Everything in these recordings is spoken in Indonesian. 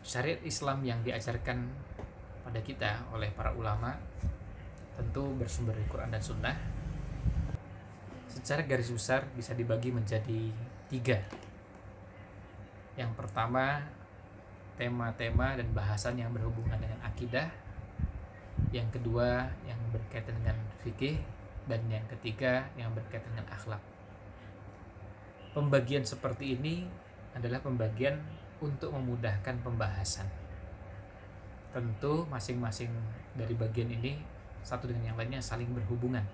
Syariat Islam yang diajarkan pada kita oleh para ulama tentu bersumber dari Quran dan Sunnah. Secara garis besar bisa dibagi menjadi 3. Yang pertama, tema-tema dan bahasan yang berhubungan dengan akidah. Yang kedua, yang berkaitan dengan fikih. Dan yang ketiga, yang berkaitan dengan akhlak. Pembagian seperti ini adalah pembagian untuk memudahkan pembahasan. Tentu masing-masing dari bagian ini satu dengan yang lainnya saling berhubungan.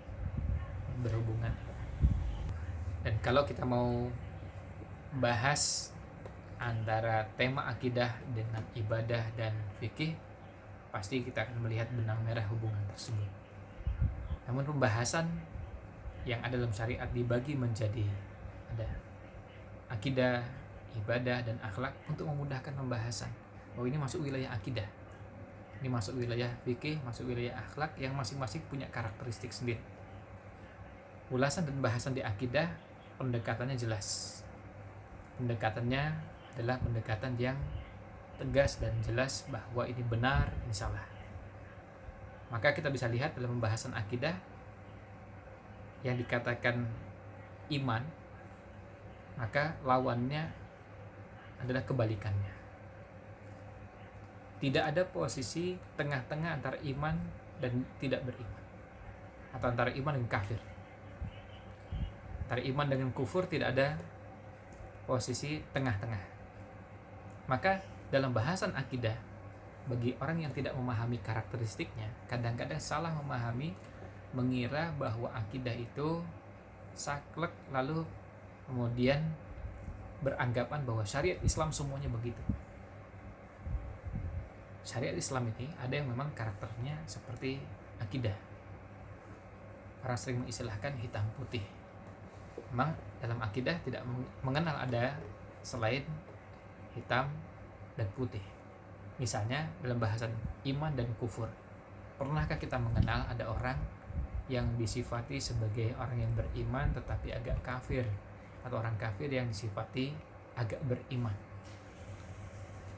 Dan kalau kita mau bahas antara tema akidah dengan ibadah dan fikih, pasti kita akan melihat benang merah hubungan tersebut. Namun pembahasan yang ada dalam syariat dibagi menjadi ada akidah, ibadah, dan akhlak untuk memudahkan pembahasan. Oh, ini masuk wilayah akidah, ini masuk wilayah fikih, masuk wilayah akhlak yang masing-masing punya karakteristik sendiri. Ulasan dan bahasan di akidah, pendekatannya jelas. Pendekatannya adalah pendekatan yang tegas dan jelas bahwa ini benar, ini salah. Maka kita bisa lihat dalam pembahasan akidah yang dikatakan iman, maka lawannya adalah kebalikannya. Tidak ada posisi tengah-tengah antara iman dan tidak beriman, atau antara iman dan kafir. Antara iman dengan kufur tidak ada posisi tengah-tengah. Maka dalam bahasan akidah, bagi orang yang tidak memahami karakteristiknya, kadang-kadang salah memahami, mengira bahwa akidah itu saklek, lalu kemudian beranggapan bahwa syariat Islam semuanya begitu. Syariat Islam ini ada yang memang karakternya seperti akidah. Orang sering mengistilahkan hitam putih. Memang dalam akidah tidak mengenal ada selain hitam dan putih. Misalnya dalam bahasan iman dan kufur, pernahkah kita mengenal ada orang yang disifati sebagai orang yang beriman tetapi agak kafir, atau orang kafir yang disifati agak beriman?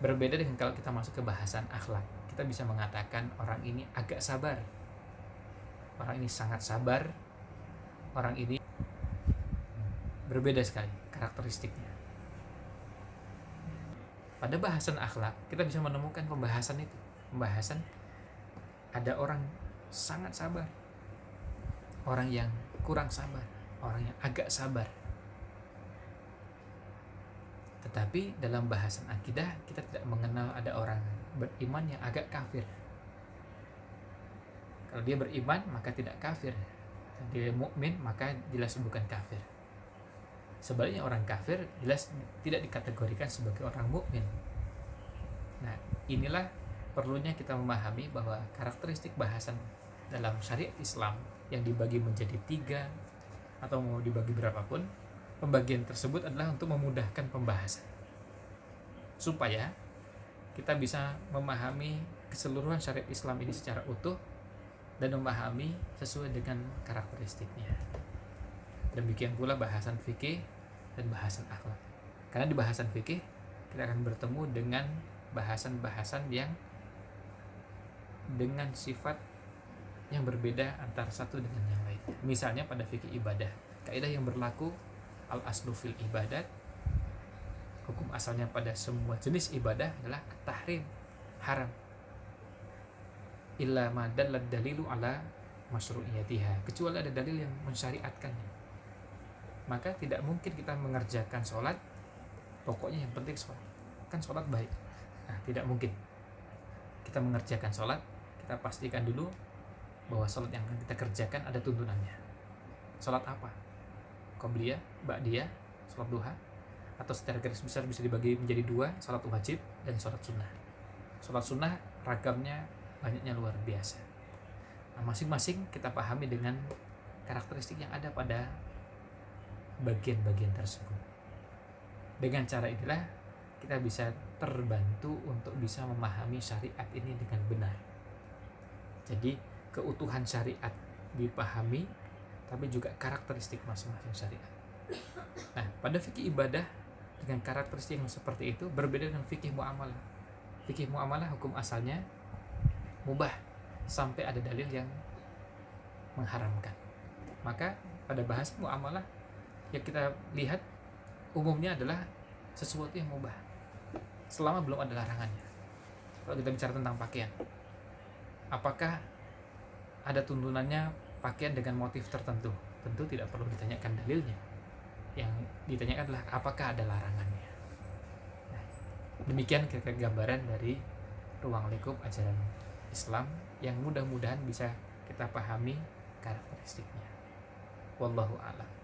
Berbeda dengan kalau kita masuk ke bahasan akhlak, kita bisa mengatakan orang ini agak sabar, orang ini sangat sabar, orang ini berbeda sekali karakteristiknya. Pada bahasan akhlak, kita bisa menemukan pembahasan itu. Pembahasan ada orang sangat sabar, orang yang kurang sabar, orang yang agak sabar. Tetapi dalam bahasan akidah, kita tidak mengenal ada orang beriman yang agak kafir. Kalau dia beriman, maka tidak kafir. Kalau dia mukmin, maka jelas bukan kafir. Sebaliknya orang kafir jelas tidak dikategorikan sebagai orang mukmin. Nah, inilah perlunya kita memahami bahwa karakteristik bahasan dalam syariat Islam yang dibagi menjadi 3 atau mau dibagi berapapun, pembagian tersebut adalah untuk memudahkan pembahasan supaya kita bisa memahami keseluruhan syariat Islam ini secara utuh dan memahami sesuai dengan karakteristiknya. Demikian pula bahasan fikih dan bahasan akhlak. Karena di bahasan fikih kita akan bertemu dengan bahasan-bahasan yang dengan sifat yang berbeda antara satu dengan yang lain. Misalnya pada fikih ibadah, kaidah yang berlaku al-aslu fil ibadat, hukum asalnya pada semua jenis ibadah adalah tahrim, haram. Illa ma dallad dalilu ala masyru'iyatiha, kecuali ada dalil yang mensyariatkannya. Maka tidak mungkin kita mengerjakan sholat, pokoknya yang penting sholat, kan sholat baik. Nah, tidak mungkin kita mengerjakan sholat, kita pastikan dulu bahwa sholat yang akan kita kerjakan ada tuntunannya. Sholat apa? Qobliyah, ba'diyah, sholat duha, atau secara garis besar bisa dibagi menjadi 2, sholat wajib dan sholat sunnah. Sholat sunnah ragamnya banyaknya luar biasa. Nah, masing-masing kita pahami dengan karakteristik yang ada pada bagian-bagian tersebut. Dengan cara inilah kita bisa terbantu untuk bisa memahami syariat ini dengan benar. Jadi keutuhan syariat dipahami, tapi juga karakteristik masing-masing syariat. Nah, pada fikih ibadah dengan karakteristik yang seperti itu berbeda dengan fikih muamalah. fikih muamalah hukum asalnya mubah sampai ada dalil yang mengharamkan. Maka pada bahas muamalah yang kita lihat umumnya adalah sesuatu yang mubah selama belum ada larangannya. Kalau kita bicara tentang pakaian, apakah ada tuntunannya pakaian dengan motif tertentu? Tentu tidak perlu ditanyakan dalilnya. Yang ditanyakan adalah apakah ada larangannya. Nah, demikian kira-kira gambaran dari ruang lingkup ajaran Islam yang mudah-mudahan bisa kita pahami karakteristiknya. Wallahu a'lam.